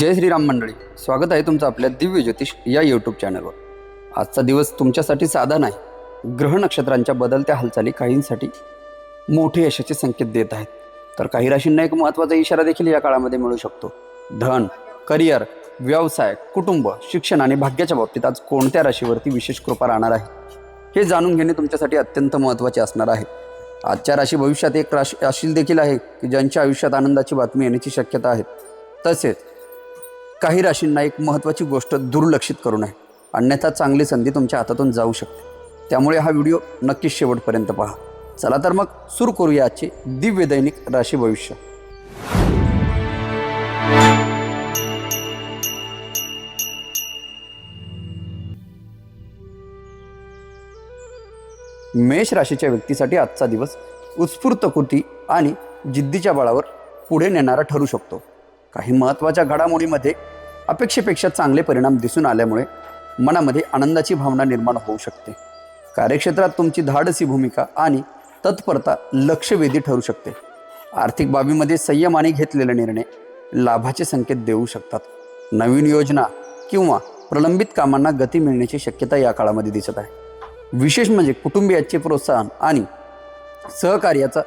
जय श्रीराम मंडळी, स्वागत आहे तुमचं आपल्या दिव्य ज्योतिष या यूट्यूब चॅनलवर। आजचा दिवस तुमच्यासाठी साधा नाही। ग्रह नक्षत्रांच्या बदलत्या हालचाली काहींसाठी मोठे यशाचे संकेत देत आहेत, तर काही राशींना एक महत्त्वाचा इशारा देखील या काळामध्ये मिळू शकतो। धन, करिअर, व्यवसाय, कुटुंब, शिक्षण आणि भाग्याच्या बाबतीत आज कोणत्या राशीवरती विशेष कृपा राहणार आहे हे जाणून घेणे तुमच्यासाठी अत्यंत महत्त्वाचे असणार आहे। आजच्या राशी भविष्यात एक राशी अशी देखील आहे की ज्यांच्या आयुष्यात आनंदाची बातमी येण्याची शक्यता आहे। तसेच काही राशींना एक महत्त्वाची गोष्ट दुर्लक्षित करू नये, अन्यथा चांगली संधी तुमच्या हातातून जाऊ शकते। त्यामुळे हा व्हिडिओ नक्कीच शेवटपर्यंत पहा। चला तर मग सुरू करूया आजचे दिव्य दैनिक राशी भविष्य। मेष राशीच्या व्यक्तीसाठी आजचा दिवस उत्स्फूर्त कृती आणि जिद्दीच्या बळावर पुढे नेणारा ठरू शकतो। काही महत्त्वाच्या घडामोडीमध्ये अपेक्षेपेक्षा चांगले परिणाम दिसून आल्यामुळे मनामध्ये आनंदाची भावना निर्माण होऊ शकते। कार्यक्षेत्रात तुमची धाडसी भूमिका आणि तत्परता लक्षवेधी ठरू शकते। आर्थिक बाबीमध्ये संयमाने घेतलेले निर्णय लाभाचे संकेत देऊ शकतात। नवीन योजना किंवा प्रलंबित कामांना गती मिळण्याची शक्यता या काळामध्ये दिसत आहे। विशेष म्हणजे कुटुंबियांचे प्रोत्साहन आणि सहकार्याचा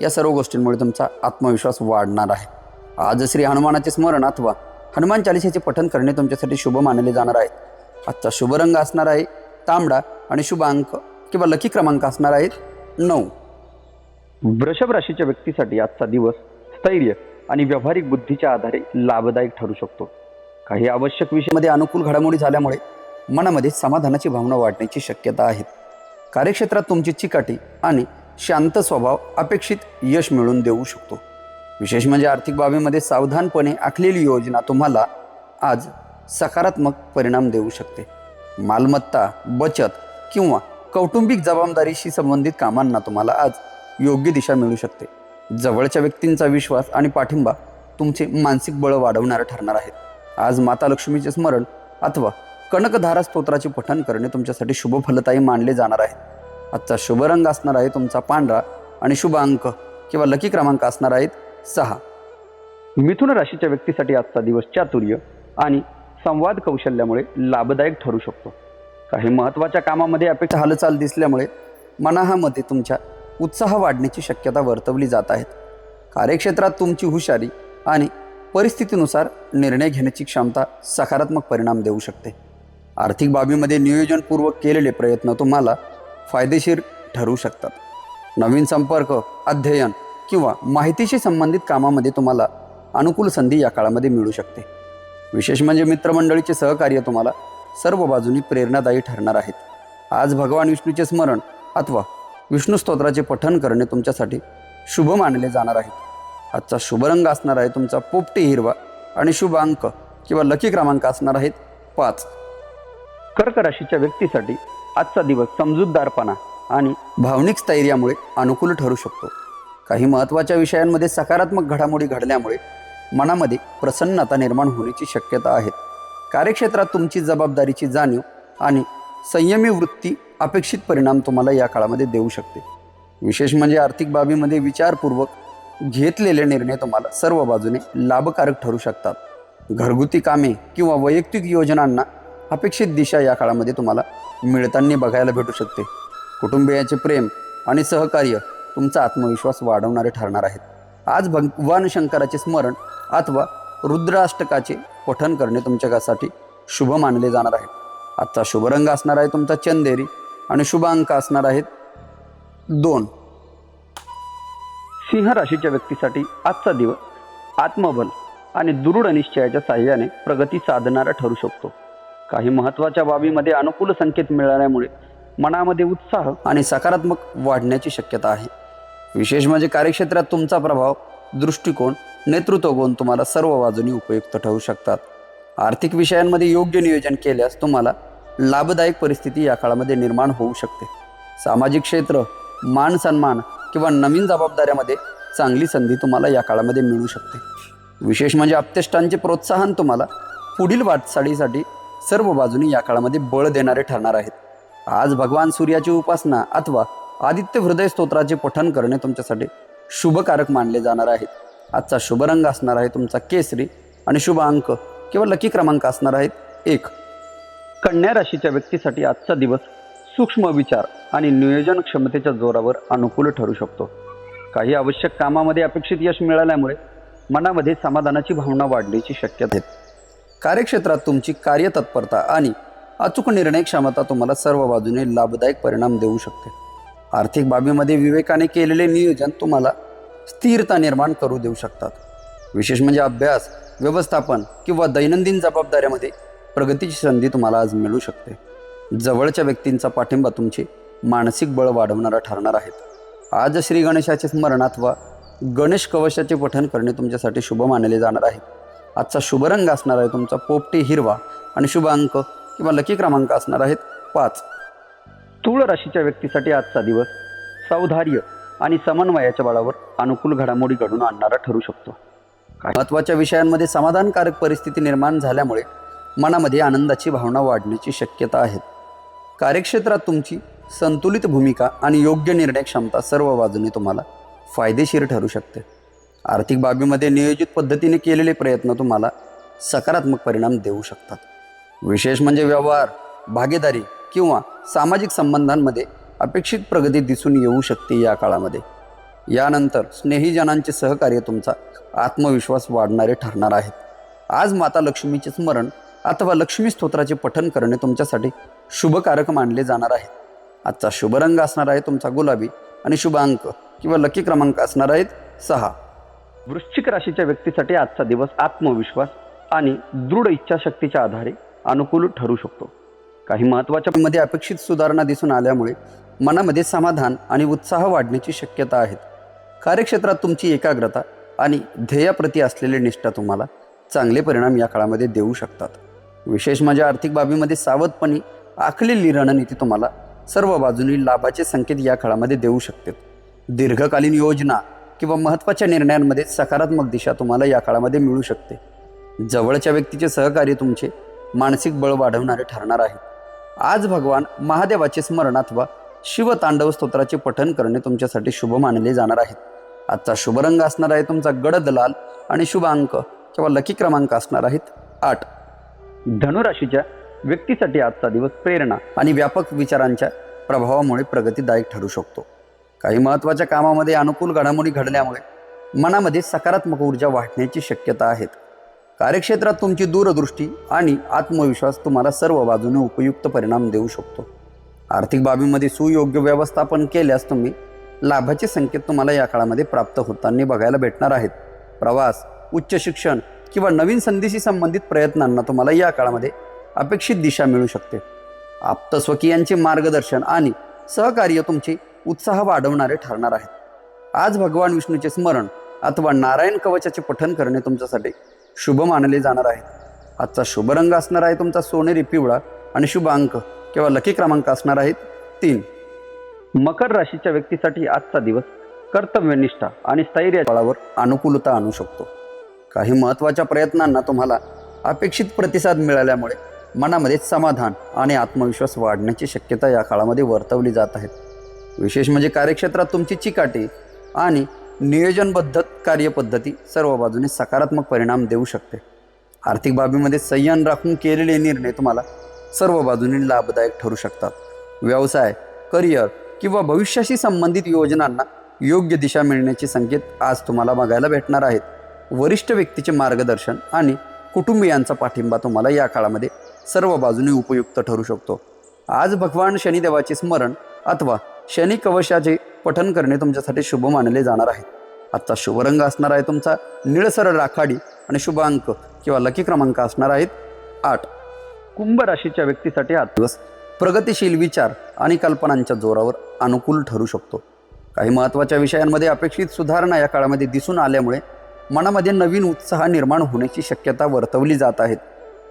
या सर्व गोष्टींमुळे तुमचा आत्मविश्वास वाढणार आहे। आज श्री हनुमानाचे स्मरण अथवा हनुमान चालिसाचे पठण करणे तुमच्यासाठी शुभ मानले जाणार आहे। आजचा शुभ रंग असणार आहे तांबडा आणि शुभ अंक किंवा लकी क्रमांक असणार आहेत 9। वृषभ राशीच्या व्यक्तीसाठी आजचा दिवस स्थैर्य आणि व्यावहारिक बुद्धीच्या आधारे लाभदायक ठरू शकतो। काही आवश्यक विषयामध्ये अनुकूल घडामोडी झाल्यामुळे मनामध्ये समाधानाची भावना वाढण्याची शक्यता आहे। कार्यक्षेत्रात तुमची चिकाटी आणि शांत स्वभाव अपेक्षित यश मिळवून देऊ शकतो। विशेष म्हणजे आर्थिक बाबीमध्ये सावधानपणे आखलेली योजना तुम्हाला आज सकारात्मक परिणाम देऊ शकते। मालमत्ता, बचत किंवा कौटुंबिक जबाबदारीशी संबंधित कामांना तुम्हाला आज योग्य दिशा मिळू शकते। जवळच्या व्यक्तींचा विश्वास आणि पाठिंबा तुमचे मानसिक बळ वाढवणारे ठरणार आहेत। आज माता लक्ष्मीचे स्मरण अथवा कनकधारा स्तोत्राचे पठण करणे तुमच्यासाठी शुभ फलदायी मानले जाणार आहे। आजचा शुभ रंग असणार आहे तुमचा पांढरा आणि शुभ अंक किंवा लकी क्रमांक असणार आहेत 6। मिथुन राशीच्या व्यक्तीसाठी आजचा दिवस चातुर्य आणि संवाद कौशल्यामुळे लाभदायक ठरू शकतो। काही महत्त्वाच्या कामामध्ये अपेक्षा हालचाल दिसल्यामुळे मनामध्ये तुमच्या उत्साह वाढण्याची शक्यता वर्तवली जात आहे। कार्यक्षेत्रात तुमची हुशारी आणि परिस्थितीनुसार निर्णय घेण्याची क्षमता सकारात्मक परिणाम देऊ शकते। आर्थिक बाबीमध्ये नियोजनपूर्वक केलेले प्रयत्न तुम्हाला फायदेशीर ठरू शकतात। नवीन संपर्क, अध्ययन किंवा माहितीशी संबंधित कामामध्ये तुम्हाला अनुकूल संधी या काळामध्ये मिळू शकते। विशेष म्हणजे मित्रमंडळीचे सहकार्य तुम्हाला सर्व बाजूनी प्रेरणादायी ठरणार आहेत। आज भगवान विष्णूचे स्मरण अथवा विष्णू स्तोत्राचे पठण करणे तुमच्यासाठी शुभ मानले जाणार आहे। आजचा शुभ रंग असणार आहे तुमचा पोपटी हिरवा आणि शुभ अंक किंवा लकी क्रमांक असणार आहेत 5। कर्क राशीच्या व्यक्तीसाठी आजचा दिवस समजूतदारपणा आणि भावनिक स्थैर्यामुळे अनुकूल ठरू शकतो। काही महत्त्वाच्या विषयांमध्ये सकारात्मक घडामोडी घडल्यामुळे मनामध्ये प्रसन्नता निर्माण होण्याची शक्यता आहे। कार्यक्षेत्रात तुमची जबाबदारीची जाणीव आणि संयमी वृत्ती अपेक्षित परिणाम तुम्हाला या काळामध्ये देऊ शकते। विशेष म्हणजे आर्थिक बाबीमध्ये विचारपूर्वक घेतलेले निर्णय तुम्हाला सर्व बाजूने लाभकारक ठरू शकतात। घरगुती कामे किंवा वैयक्तिक योजनांना अपेक्षित दिशा या काळामध्ये तुम्हाला मिळताना बघायला भेटू शकते। कुटुंबियांचे प्रेम आणि सहकार्य तुमचा आत्मविश्वास वाढवणारे ठरणार आहेत। आज भगवान शंकराचे स्मरण अथवा रुद्राष्टकाचे पठण करणे तुमच्यासाठी शुभ मानले जाणार आहे। आजचा शुभ रंग असणार आहे तुमचा चंदेरी आणि शुभ अंक असणार आहेत 2। सिंह राशीच्या व्यक्तीसाठी आजचा दिवस आत्मबल आणि दृढ निश्चयाच्या साहाय्याने प्रगती साधणारा ठरू शकतो। काही महत्त्वाच्या बाबीमध्ये अनुकूल संकेत मिळाल्यामुळे मनामध्ये उत्साह आणि सकारात्मक वाढण्याची शक्यता आहे। विशेष म्हणजे कार्यक्षेत्रात तुमचा प्रभाव, दृष्टिकोन, नेतृत्व गुण तुम्हाला सर्व बाजूनी उपयुक्त ठरू शकतात। आर्थिक विषयांमध्ये योग्य नियोजन केल्यास तुम्हाला लाभदायक परिस्थिती या काळामध्ये निर्माण होऊ शकते। सामाजिक क्षेत्र, मान सन्मान किंवा नवीन जबाबदाऱ्यामध्ये चांगली संधी तुम्हाला या काळामध्ये मिळू शकते। विशेष म्हणजे आप्तेष्टांचे प्रोत्साहन तुम्हाला पुढील वाटचालीसाठी सर्व बाजूनी या काळामध्ये बळ देणारे ठरणार आहेत। आज भगवान सूर्याची उपासना अथवा आदित्य हृदय स्तोत्राचे पठण करणे तुमच्यासाठी शुभकारक मानले जाणार आहे। आजचा शुभ रंग असणार आहे तुमचा केसरी आणि शुभ अंक किंवा लकी क्रमांक असणार आहेत 1. कन्या राशीच्या व्यक्तीसाठी आजचा दिवस सूक्ष्म विचार आणि नियोजन क्षमतेच्या जोरावर अनुकूल ठरू शकतो. काही आवश्यक कामामध्ये अपेक्षित यश मिळाल्यामुळे मनामध्ये समाधानाची भावना वाढण्याची शक्यता आहे. कार्यक्षेत्रात तुमची कार्यतत्परता आणि अचूक निर्णय क्षमता तुम्हाला सर्व बाजूने लाभदायक परिणाम देऊ शकते. आर्थिक बाबीमध्ये विवेकाने केलेले नियोजन तुम्हाला स्थिरता निर्माण करू देऊ शकतात. विशेष म्हणजे अभ्यास, व्यवस्थापन किंवा दैनंदिन जबाबदाऱ्यामध्ये प्रगतीची संधी तुम्हाला आज मिळू शकते. जवळच्या व्यक्तींचा पाठिंबा तुमचे मानसिक बळ वाढवणारा ठरणार आहेत. आज श्री गणेशाचे स्मरण अथवा गणेश कवचाचे पठण करणे तुमच्यासाठी शुभ मानले जाणार आहे. आजचा शुभ रंग असणार आहे तुमचा पोपटी हिरवा आणि शुभ अंक किंवा लकी क्रमांक असणार आहेत 5. तुळ राशीच्या व्यक्तीसाठी आजचा दिवस सौधार्य आणि समन्वयाच्या बळावर अनुकूल घडामोडी घडून आणणारा ठरू शकतो. महत्त्वाच्या विषयांमध्ये समाधानकारक परिस्थिती निर्माण झाल्यामुळे मनामध्ये आनंदाची भावना वाढण्याची शक्यता आहे. कार्यक्षेत्रात तुमची संतुलित भूमिका आणि योग्य निर्णय क्षमता सर्व बाजूने तुम्हाला फायदेशीर ठरू शकते. आर्थिक बाबीमध्ये नियोजित पद्धतीने केलेले प्रयत्न तुम्हाला सकारात्मक परिणाम देऊ शकतात. विशेष म्हणजे व्यवहार, भागीदारी किंवा सामाजिक संबंधांमध्ये अपेक्षित प्रगती दिसून येऊ शकते या काळामध्ये. यानंतर स्नेहीजनांचे सहकार्य तुमचा आत्मविश्वास वाढणारे ठरणार आहेत. आज माता लक्ष्मीचे स्मरण अथवा लक्ष्मी स्तोत्राचे पठण करणे तुमच्यासाठी शुभकारक मानले जाणार आहे. आजचा शुभ रंग असणार आहे तुमचा गुलाबी आणि शुभ अंक किंवा लकी क्रमांक असणार आहेत 6. वृश्चिक राशीच्या व्यक्तीसाठी आजचा दिवस आत्मविश्वास आणि दृढ इच्छाशक्तीच्या आधारे अनुकूल ठरू शकतो. काही महत्त्वाच्या मध्ये अपेक्षित सुधारणा दिसून आल्यामुळे मनामध्ये समाधान आणि उत्साह वाढण्याची शक्यता आहे. कार्यक्षेत्रात तुमची एकाग्रता आणि ध्येयाप्रती असलेली निष्ठा तुम्हाला चांगले परिणाम या काळामध्ये देऊ शकतात. विशेष म्हणजे आर्थिक बाबीमध्ये सावधपणे आखलेली रणनीती तुम्हाला सर्व बाजूनी लाभाचे संकेत या काळामध्ये देऊ शकते. दीर्घकालीन योजना किंवा महत्त्वाच्या निर्णयांमध्ये सकारात्मक दिशा तुम्हाला या काळामध्ये मिळू शकते. जवळच्या व्यक्तीचे सहकार्य तुमचे मानसिक बळ वाढवणारे ठरणार आहे. आज भगवान महादेवाचे स्मरण अथवा शिवतांडव स्तोत्राचे पठण करणे तुमच्यासाठी शुभ मानले जाणार आहे. आजचा शुभ रंग असणार आहे तुमचा गडद लाल आणि शुभ अंक किंवा लकी क्रमांक असणार आहेत 8. धनुराशीच्या व्यक्तीसाठी आजचा दिवस प्रेरणा आणि व्यापक विचारांच्या प्रभावामुळे प्रगतीदायक ठरू शकतो. काही महत्त्वाच्या कामामध्ये अनुकूल घडामोडी घडल्यामुळे मनामध्ये सकारात्मक ऊर्जा वाढण्याची शक्यता आहे. कार्यक्षेत्रात तुमची दूरदृष्टी आणि आत्मविश्वास तुम्हाला सर्व बाजूने उपयुक्त परिणाम देऊ शकतो. आर्थिक बाबीमध्ये सुयोग्य व्यवस्थापन केल्यास तुम्ही लाभाचे संकेत तुम्हाला या काळामध्ये प्राप्त होताना बघायला भेटणार आहेत. प्रवास, उच्च शिक्षण किंवा नवीन संधीशी संबंधित प्रयत्नांना तुम्हाला या काळामध्ये अपेक्षित दिशा मिळू शकते. आप्तस्वकीयांचे मार्गदर्शन आणि सहकार्य तुमचे उत्साह वाढवणारे ठरणार आहेत. आज भगवान विष्णूचे स्मरण अथवा नारायण कवचाचे पठण करणे तुमच्यासाठी शुभ मानले जाणार आहे. आजचा शुभ रंग असणार आहे तुमचा सोनेरी पिवळा आणि शुभ अंक किंवा लकी क्रमांक असणार आहेत 3. मकर राशीच्या व्यक्तीसाठी आजचा दिवस कर्तव्यनिष्ठा आणि स्थैर्याच्या बळावर अनुकूलता आणू शकतो. काही महत्त्वाच्या प्रयत्नांना तुम्हाला अपेक्षित प्रतिसाद मिळाल्यामुळे मनामध्ये समाधान आणि आत्मविश्वास वाढण्याची शक्यता या काळामध्ये वर्तवली जात आहे. विशेष म्हणजे कार्यक्षेत्रात तुमची चिकाटी आणि नियोजनबद्ध कार्यपद्धती सर्व बाजूने सकारात्मक परिणाम देऊ शकते. आर्थिक बाबीमध्ये संयम राखून केलेले निर्णय तुम्हाला सर्व बाजूने लाभदायक ठरू शकतात. व्यवसाय, करिअर किंवा भविष्याशी संबंधित योजनांना योग्य दिशा मिळण्याचे संकेत आज तुम्हाला बघायला भेटणार आहेत. वरिष्ठ व्यक्तीचे मार्गदर्शन आणि कुटुंबियांचा पाठिंबा तुम्हाला या काळामध्ये सर्व बाजूने उपयुक्त ठरू शकतो. आज भगवान शनिदेवाचे स्मरण अथवा शनी कवचाचे पठण करणे तुमच्यासाठी शुभ मानले जाणार आहे. आजचा शुभ रंग असणार आहे तुमचा निळसर राखाडी आणि शुभ अंक किंवा लकी क्रमांक असणार आहेत 8. कुंभ राशीच्या व्यक्तीसाठी हा दिवस प्रगतिशील विचार आणि कल्पनांच्या जोरावर अनुकूल ठरू शकतो. काही महत्त्वाच्या विषयांमध्ये अपेक्षित सुधारणा या काळामध्ये दिसून आल्यामुळे मनामध्ये नवीन उत्साह निर्माण होण्याची शक्यता वर्तवली जात आहे.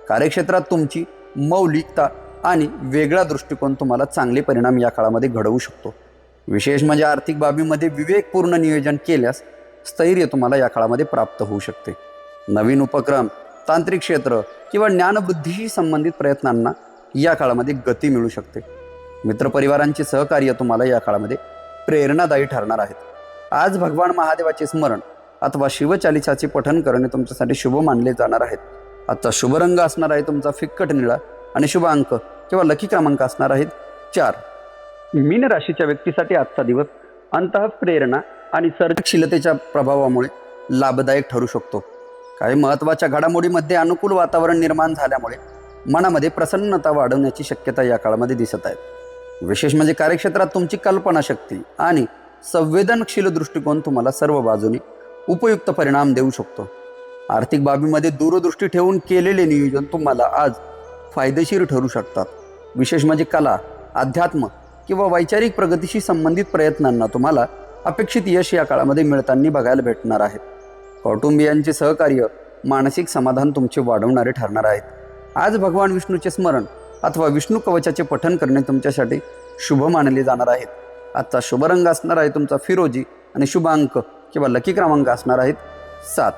कार्यक्षेत्रात तुमची मौलिकता आणि वेगळा दृष्टिकोन तुम्हाला चांगले परिणाम या काळामध्ये घडवू शकतो. विशेष म्हणजे आर्थिक बाबीमध्ये विवेकपूर्ण नियोजन केल्यास स्थैर्य तुम्हाला या काळामध्ये प्राप्त होऊ शकते. नवीन उपक्रम, तांत्रिक क्षेत्र किंवा ज्ञानबुद्धीशी संबंधित प्रयत्नांना या काळामध्ये गती मिळू शकते. मित्रपरिवारांचे सहकार्य तुम्हाला या काळामध्ये प्रेरणादायी ठरणार आहेत. आज भगवान महादेवाचे स्मरण अथवा शिवचालिसाचे पठण करणे तुमच्यासाठी शुभ मानले जाणार आहेत. आजचा शुभ रंग असणार आहे तुमचा फिक्कट निळा आणि शुभ अंक किंवा लकी क्रमांक असणार आहेत 4. मीन राशीच्या व्यक्तीसाठी आजचा दिवस अंतःप्रेरणा आणि सर्जनशीलतेच्या प्रभावामुळे लाभदायक ठरू शकतो. काही महत्त्वाच्या घडामोडीमध्ये अनुकूल वातावरण निर्माण झाल्यामुळे मनामध्ये प्रसन्नता वाढवण्याची शक्यता या काळामध्ये दिसत आहे. विशेष म्हणजे कार्यक्षेत्रात तुमची कल्पनाशक्ती आणि संवेदनशील दृष्टिकोन तुम्हाला सर्व बाजूनी उपयुक्त परिणाम देऊ शकतो. आर्थिक बाबीमध्ये दूरदृष्टी ठेवून केलेले नियोजन तुम्हाला आज फायदेशीर ठरू शकतात. विशेष म्हणजे कला, अध्यात्म किंवा वैचारिक प्रगतीशी संबंधित प्रयत्नांना तुम्हाला अपेक्षित यश या काळामध्ये मिळताना बघायला भेटणार आहे. कौटुंबियांचे सहकार्य मानसिक समाधान तुमचे वाढवणारे ठरणार आहेत. आज भगवान विष्णूचे स्मरण अथवा विष्णू कवचाचे पठण करणे तुमच्यासाठी शुभ मानले जाणार आहेत. आजचा शुभ रंग असणार आहे तुमचा फिरोजी आणि शुभ अंक किंवा लकी क्रमांक असणार आहेत 7.